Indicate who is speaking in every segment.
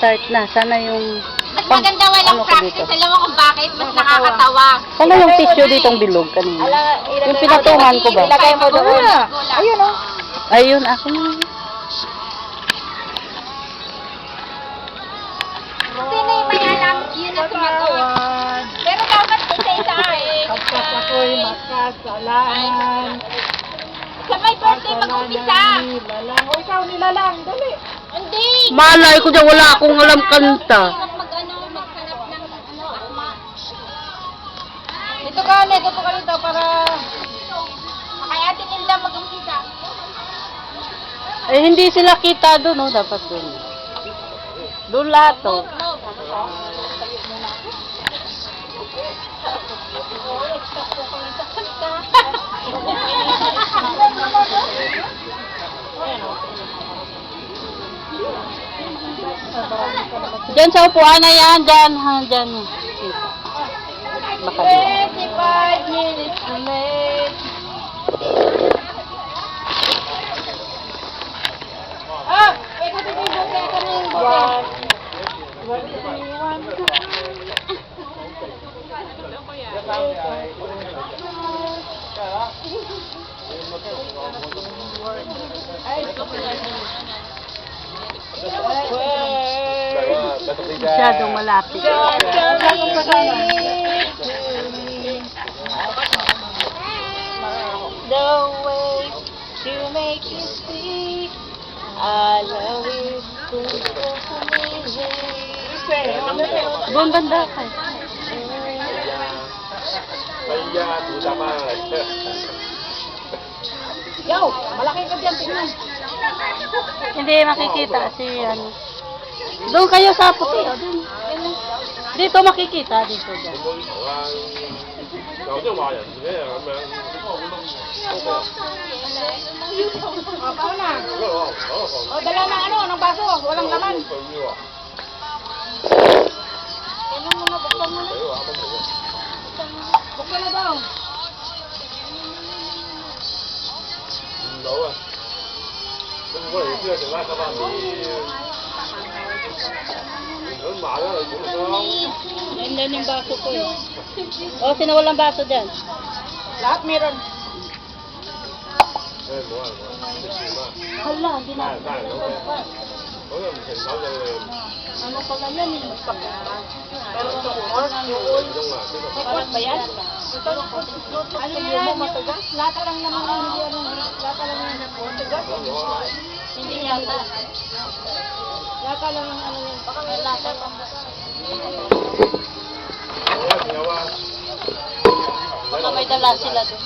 Speaker 1: start na. Sana yung...
Speaker 2: Mas maganda walang practice. Alam mo kung bakit? Mas nakakatawa.
Speaker 1: Sana yung tissue ditong bilog kanina. Yung pinatungan ko ba?
Speaker 2: Ilagay mo doon. Ayun o.
Speaker 1: Ayun, ako na.
Speaker 2: Sino yung may alam? Yun na sumagot. Pero dapat isa-isa eh.
Speaker 3: Pagkat ako'y makasalanan.
Speaker 2: Sa may birthday mag-umpisa.
Speaker 3: Nilalang. O ikaw nilalang, dali.
Speaker 2: Hindi.
Speaker 1: Malay ko dyan, wala akong alam kanta.
Speaker 2: Maghanap ng akma.
Speaker 3: Dito ka, dito ka dito para...
Speaker 2: Kaya atin nila mag-umpisa.
Speaker 1: Eh, hindi sila kita doon, no? Dapat doon. Doon lahat, oh. Diyan sa upuan na yan, dyan. Ha, dyan. Baka doon.
Speaker 3: 25 minutes late. Ah! Wait, kasi may bote ka na yung bote.
Speaker 1: Masyadong malapit.
Speaker 3: The way to make you speak, I love you.
Speaker 1: Doon banda ka.
Speaker 3: Yo, malaki ka dyan, tingnan.
Speaker 1: Hindi makikita si ano. Doon kayo sa puti, oh, doon. Dito makikita dito dyan.
Speaker 3: Paano na? O, dala na ano, ng baso, walang laman.
Speaker 2: Kailan mo na, buksan mo na.
Speaker 3: Buksan na daw.
Speaker 1: Nandiyan yung baso ko eh. Oh, sino walang baso dyan?
Speaker 3: Lahat meron.
Speaker 1: Hala, hindi na. Ano pala yan eh?
Speaker 3: Pero ito, ba yan? Ano yan? Lata lang naman ang hindi ano. Lata lang yan. Matigas?
Speaker 1: Hindi yata.
Speaker 3: Lata lang ang ano yan. Baka may lata pa.
Speaker 1: Baka may dala sila doon.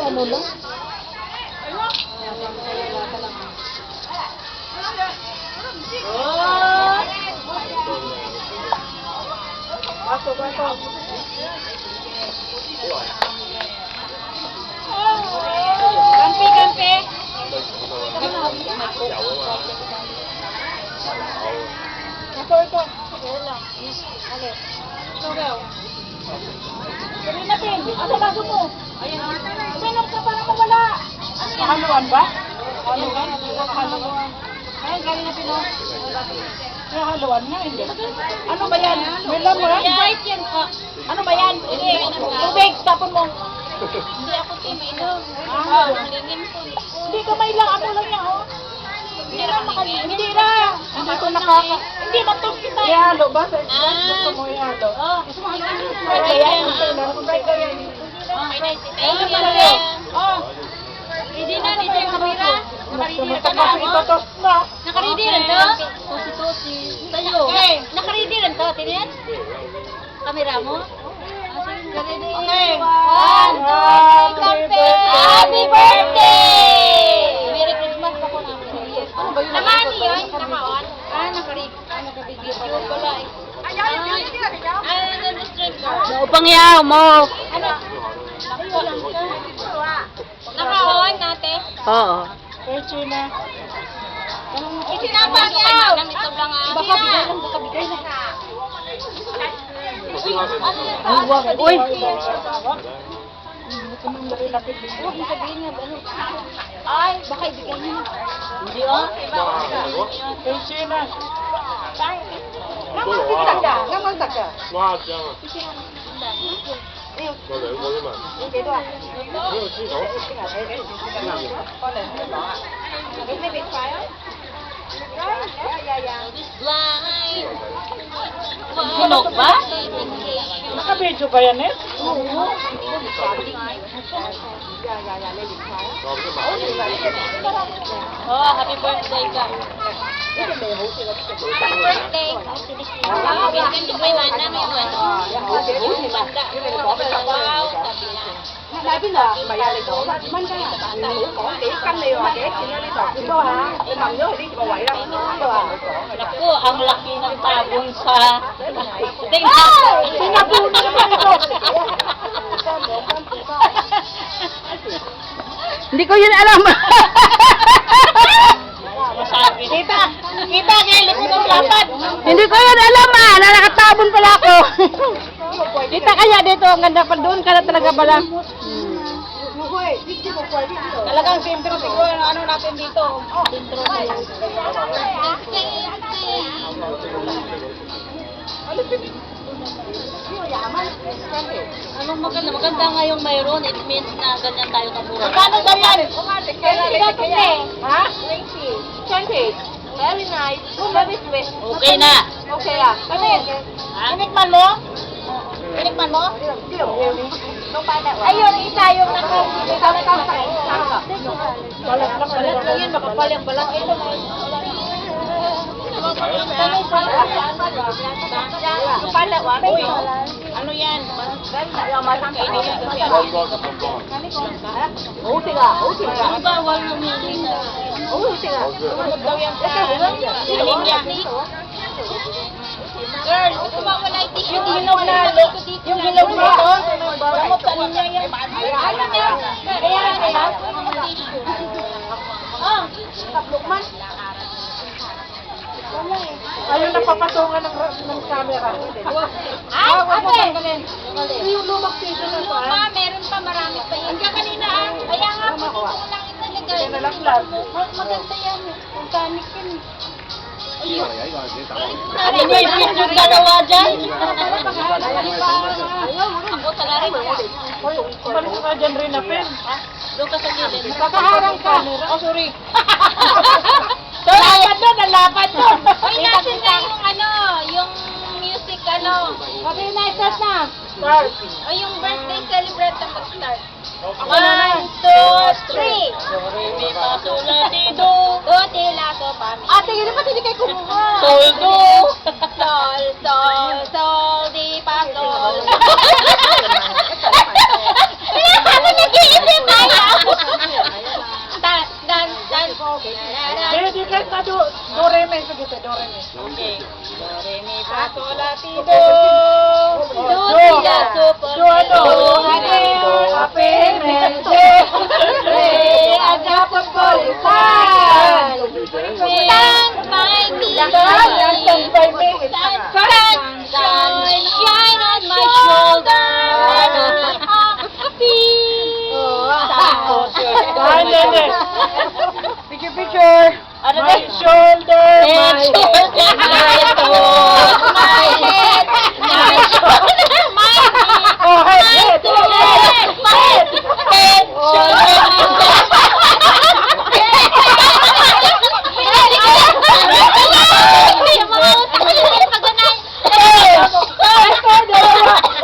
Speaker 1: Ano lang?
Speaker 3: Baso, baso.
Speaker 2: Kampi, kampi.
Speaker 3: Ito, ito. Ayan lang. Ano? Ito daw. Sabi natin, ano baso mo? Ayan. Minom ka para mawala. Kahaluan ba? Kahaluan? Kahaluan. Ayan, galing natin o. Kahaluan nga, hindi. Ano ba yan? Milam mo yan?
Speaker 2: Right yan po.
Speaker 3: Ano ba yan? Tubig, tapon mo.
Speaker 2: Hindi ako team inom.
Speaker 3: Ah.
Speaker 2: Malingin po.
Speaker 3: Hindi ka may lang, ako lang yan, oh. Hindi na, hindi na. Hindi ko nakaka... Hindi, matog kita. Ihalo ba? Sa express, gusto mo ihalo.
Speaker 2: Oh.
Speaker 3: Right ba yan? Right ba yan?
Speaker 2: Ay, yan.
Speaker 3: Oh.
Speaker 2: Hindi na, hindi yung kamera. Nakaready na ka na
Speaker 3: Tapos
Speaker 2: mo.
Speaker 3: itotos na.
Speaker 2: Nakaready na to? Tusi-tusi. Tayo. Nakaready na to, tiniyan? Kamera mo? Nakaready.
Speaker 3: Okay.
Speaker 2: 1, 2, 3, Happy birthday! Merry Christmas ako namin.
Speaker 3: Ano ba yun?
Speaker 2: Naman yun? Naka-on? Naka-video pala eh. Ay, nag-stream ka?
Speaker 1: Upang yaw mo. Oo.
Speaker 3: Kay China.
Speaker 2: Isinapangyaw!
Speaker 3: Baka bigay lang, baka bigay lang.
Speaker 1: Uy!
Speaker 3: Huwag mo sabihin nga, ano? Ay, baka ibigay niyo.
Speaker 1: Hindi oh.
Speaker 3: Kay China. Namang taga.
Speaker 4: 와, 짱아. 너 얼마나?
Speaker 1: Hinog ba?
Speaker 3: Naka-video ba yan eh?
Speaker 1: Oh, happy birthday ka.
Speaker 2: Birthday. Bigyan ko kay Manang yung ano. Yung bangga. Wow, sabi niya.
Speaker 3: Sabi na, mayali ko. Man ka nga. Có kỹ canh này rồi, kỹ chuyện đi đọc. Ito ha, nằm nhớ đi bà quậy lắm. Ito ha.
Speaker 1: Naku, ang laki ng tabon sa... Tingnan!
Speaker 3: Sinabunan ko.
Speaker 1: Hindi ko yun alam. Masabi.
Speaker 3: Kita, kaya likod ng lapad.
Speaker 1: Hindi ko yun alam na nakatabon pala ako. Kita kaya dito, ang ganda pa doon ka na talaga pala.
Speaker 3: Talagang sintro siguro yung ano natin dito. Sintro
Speaker 1: Anong maganda? Maganda nga yung mayroon. It means na ganyan tayo kamura.
Speaker 3: Kano ba yan? Ha? 20. Very nice. Very sweet.
Speaker 1: Okay na.
Speaker 3: Okay ah. Kanin, tinikman mo? Tinikman mo? Ayun, isa yung naka-sakay. Balat lang yun, makapal yung balat. Ito na yun. Ano yan?
Speaker 1: Ang bawal lumili na.
Speaker 2: Girl, kumawala yung tissue
Speaker 3: Yung hinog na, yung hinog nito, gamot sa ninyo yan.
Speaker 2: Ano na?
Speaker 3: Kaya na yan.
Speaker 2: Oh,
Speaker 3: Taplukman. Ayun napapatungan ng camera.
Speaker 2: Ay, ate!
Speaker 3: Yung lumang season na
Speaker 2: Yung pa, meron pa, marami pa yun. Hanggang kanina ah. Kaya nga po, dito ko lang italagay.
Speaker 3: Yan na lang lang.
Speaker 2: Maganda yan. Organic yan.
Speaker 1: Ano ba yung picture dalawa dyan?
Speaker 2: Ako talaga rin.
Speaker 3: Umalis ka dyan rin na pen.
Speaker 1: Doon ka sa gilid.
Speaker 3: Kakaharang ka. Oh, sorry.
Speaker 2: Lapad
Speaker 3: doon, ang lapad doon.
Speaker 2: Uy, natin na yung ano, yung music ano.
Speaker 3: Sabi na, start na. Start.
Speaker 2: O yung birthday celebrate na mag-start.
Speaker 3: Ako na na.
Speaker 2: 1, 2, 3.
Speaker 1: Do, re, mi, fa, sol, la, ti, do.
Speaker 2: Do, ti, la, so, pa, mi.
Speaker 3: Ate, yun naman hindi kayo kumuha.
Speaker 1: Sol, do.
Speaker 2: Sol, sol, sol, di, pa, sol. Ano nag-iisip tayo? Dan, dan, dan.
Speaker 3: Hindi kahit na do re mi. Sige, do re mi.
Speaker 1: Okay. Do, re, mi, fa, sol, la, ti, do.
Speaker 2: Do, ti, la, so, pa, mi.
Speaker 3: Do ano?
Speaker 2: Ate,
Speaker 3: Happy birthday. Agapon Polisan.
Speaker 2: stand by me.
Speaker 3: Stand by me.
Speaker 2: Sunshine, shine on my shoulder. Happy.
Speaker 3: Picture.
Speaker 1: Ano
Speaker 3: My
Speaker 1: na?
Speaker 3: shoulder.
Speaker 1: Head,
Speaker 3: My
Speaker 1: shoulder, my toes, my head, my shoulder, my knee,
Speaker 3: Oh,
Speaker 1: my
Speaker 3: head.
Speaker 1: head, my head, shoulder,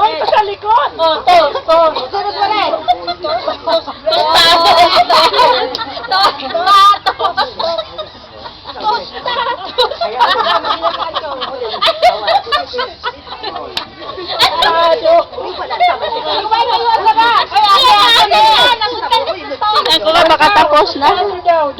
Speaker 3: Uy, ito sa likod.
Speaker 1: Oh, to.
Speaker 3: Sunod mo rin.
Speaker 1: Ako nga makatapos na.
Speaker 3: Ano daw?